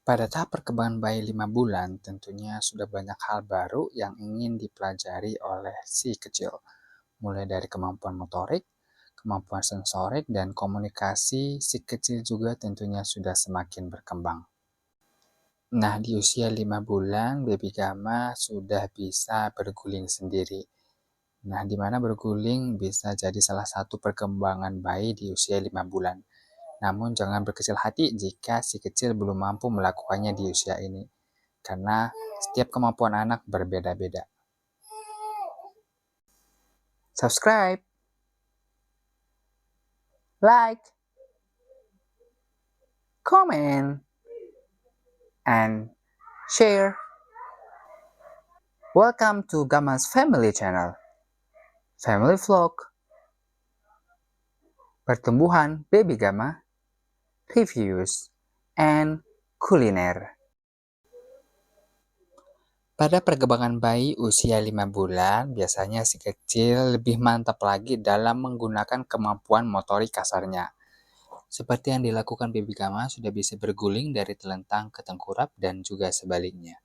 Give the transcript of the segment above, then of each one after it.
Pada tahap perkembangan bayi 5 bulan, tentunya sudah banyak hal baru yang ingin dipelajari oleh si kecil, mulai dari kemampuan motorik, kemampuan sensorik, dan komunikasi. Si kecil juga tentunya sudah semakin berkembang. Nah, di usia 5 bulan, baby Gamma sudah bisa berguling sendiri. Nah, di mana berguling bisa jadi salah satu perkembangan bayi di usia 5 bulan. Namun jangan berkecil hati jika si kecil belum mampu melakukannya di usia ini, karena setiap kemampuan anak berbeda-beda. Subscribe, like, comment, and share. Welcome to Gamma's Family Channel. Family Vlog, pertumbuhan baby Gamma, reviews, and kuliner. Pada perkembangan bayi usia 5 bulan, biasanya si kecil lebih mantap lagi dalam menggunakan kemampuan motorik kasarnya. Seperti yang dilakukan baby Gamma sudah bisa berguling dari telentang ke tengkurap dan juga sebaliknya.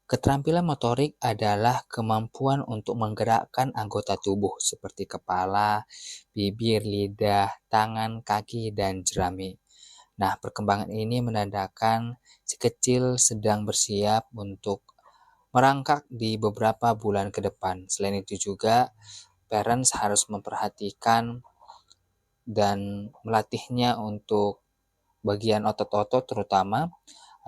Keterampilan motorik adalah kemampuan untuk menggerakkan anggota tubuh seperti kepala, bibir, lidah, tangan, kaki, dan jerami. Nah, perkembangan ini menandakan si kecil sedang bersiap untuk merangkak di beberapa bulan ke depan. Selain itu juga, parents harus memperhatikan dan melatihnya untuk bagian otot-otot terutama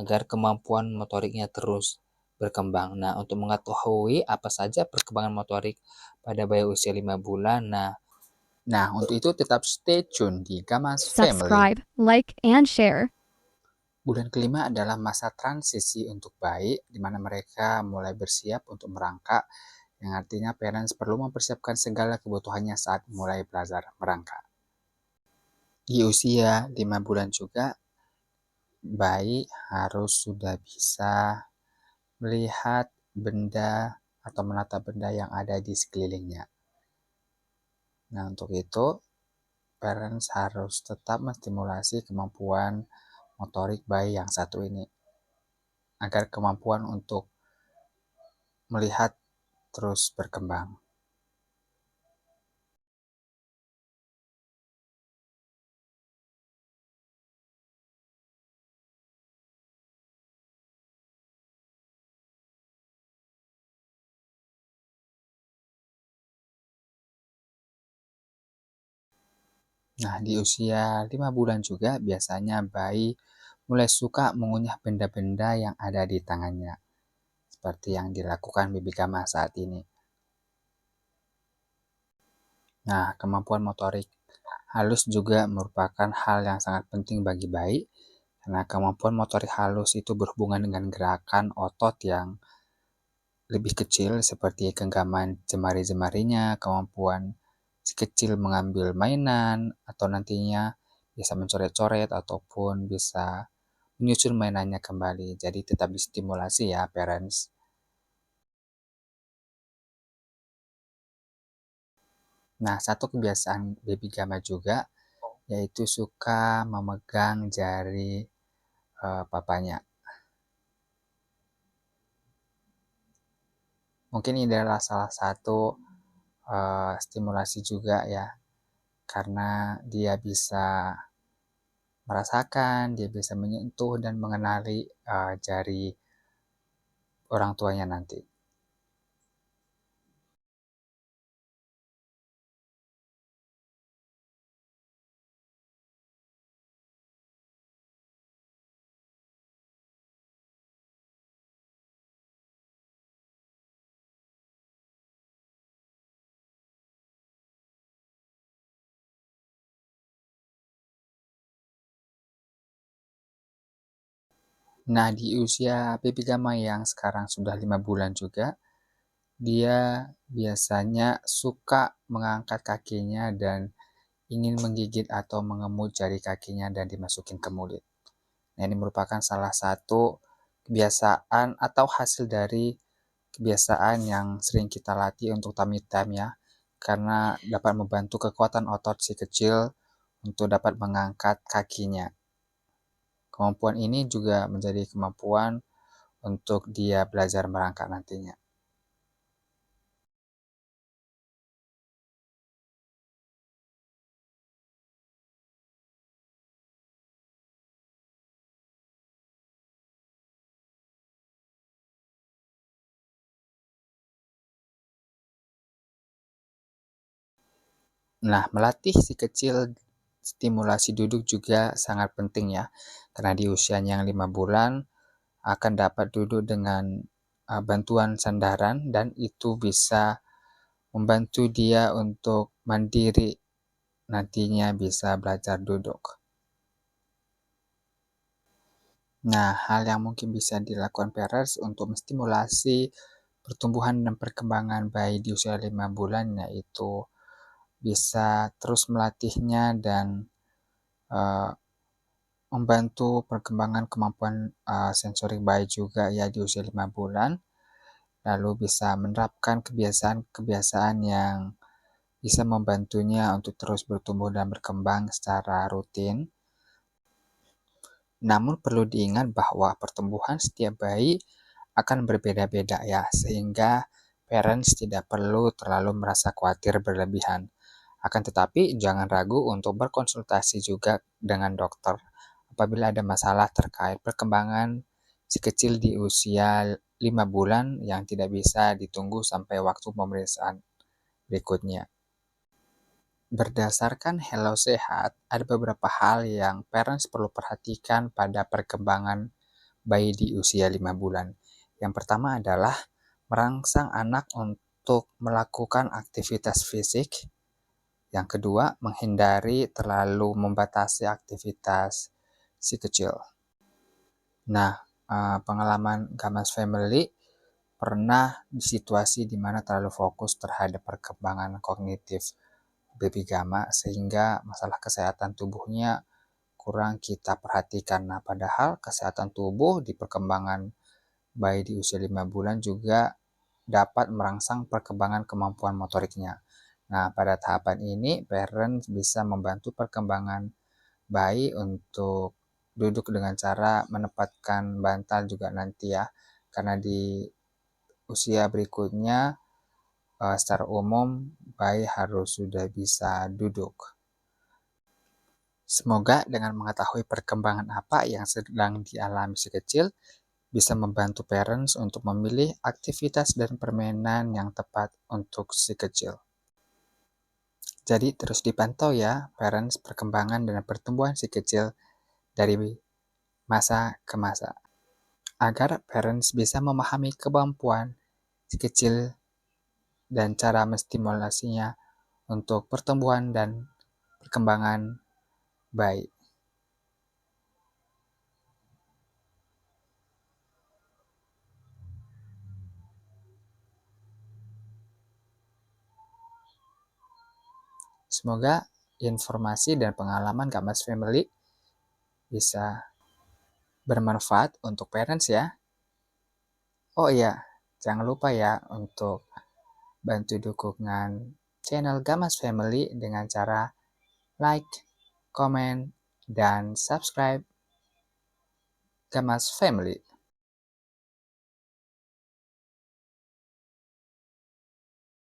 agar kemampuan motoriknya terus berkembang. Nah, untuk mengetahui apa saja perkembangan motorik pada bayi usia 5 bulan, nah untuk itu tetap stay tune di Gamma's Family. Subscribe, like, and share. Bulan kelima adalah masa transisi untuk bayi, di mana mereka mulai bersiap untuk merangkak, yang artinya parents perlu mempersiapkan segala kebutuhannya saat mulai belajar merangkak. Di usia 5 bulan juga, bayi harus sudah bisa melihat benda atau menatap benda yang ada di sekelilingnya. Nah, untuk itu, parents harus tetap menstimulasi kemampuan motorik bayi yang satu ini, agar kemampuan untuk melihat terus berkembang. Nah, di usia 5 bulan juga biasanya bayi mulai suka mengunyah benda-benda yang ada di tangannya, seperti yang dilakukan baby Gamma saat ini. Nah, kemampuan motorik halus juga merupakan hal yang sangat penting bagi bayi, karena kemampuan motorik halus itu berhubungan dengan gerakan otot yang lebih kecil seperti genggaman jemari-jemarinya, kemampuan si kecil mengambil mainan, atau nantinya bisa mencoret-coret ataupun bisa menyusun mainannya kembali. Jadi tetap distimulasi ya parents. Nah, satu kebiasaan baby Gamma juga yaitu suka memegang jari papanya. Mungkin ini adalah salah satu stimulasi juga ya, karena dia bisa merasakan, dia bisa menyentuh dan mengenali jari orang tuanya nanti. Nah, di usia baby Gamma yang sekarang sudah 5 bulan juga, dia biasanya suka mengangkat kakinya dan ingin menggigit atau mengemut jari kakinya dan dimasukin ke mulut. Nah, ini merupakan salah satu kebiasaan atau hasil dari kebiasaan yang sering kita latih untuk tummy time ya, karena dapat membantu kekuatan otot si kecil untuk dapat mengangkat kakinya. Kemampuan ini juga menjadi kemampuan untuk dia belajar merangkak nantinya. Nah, melatih si kecil stimulasi duduk juga sangat penting ya, karena di usianya yang 5 bulan akan dapat duduk dengan bantuan sandaran dan itu bisa membantu dia untuk mandiri, nantinya bisa belajar duduk. Nah, hal yang mungkin bisa dilakukan parents untuk menstimulasi pertumbuhan dan perkembangan bayi di usia 5 bulan yaitu bisa terus melatihnya dan membantu perkembangan kemampuan sensorik bayi juga ya di usia 5 bulan. Lalu bisa menerapkan kebiasaan-kebiasaan yang bisa membantunya untuk terus bertumbuh dan berkembang secara rutin. Namun perlu diingat bahwa pertumbuhan setiap bayi akan berbeda-beda ya, sehingga parents tidak perlu terlalu merasa khawatir berlebihan. Akan tetapi jangan ragu untuk berkonsultasi juga dengan dokter apabila ada masalah terkait perkembangan si kecil di usia 5 bulan yang tidak bisa ditunggu sampai waktu pemeriksaan berikutnya. Berdasarkan Hello Sehat, ada beberapa hal yang parents perlu perhatikan pada perkembangan bayi di usia 5 bulan. Yang pertama adalah merangsang anak untuk melakukan aktivitas fisik. Yang kedua, menghindari terlalu membatasi aktivitas si kecil. Nah, pengalaman Gamas Family pernah di situasi di mana terlalu fokus terhadap perkembangan kognitif baby Gama sehingga masalah kesehatan tubuhnya kurang kita perhatikan. Nah, padahal kesehatan tubuh di perkembangan bayi di usia 5 bulan juga dapat merangsang perkembangan kemampuan motoriknya. Nah, pada tahapan ini, parents bisa membantu perkembangan bayi untuk duduk dengan cara menempatkan bantal juga nanti ya, karena di usia berikutnya secara umum bayi harus sudah bisa duduk. Semoga dengan mengetahui perkembangan apa yang sedang dialami si kecil, bisa membantu parents untuk memilih aktivitas dan permainan yang tepat untuk si kecil. Jadi terus dipantau ya parents perkembangan dan pertumbuhan si kecil dari masa ke masa. Agar parents bisa memahami kemampuan si kecil dan cara menstimulasinya untuk pertumbuhan dan perkembangan bayi. Semoga informasi dan pengalaman Gamas Family bisa bermanfaat untuk parents ya. Oh iya, jangan lupa ya untuk bantu dukungan channel Gamas Family dengan cara like, comment, dan subscribe Gamas Family.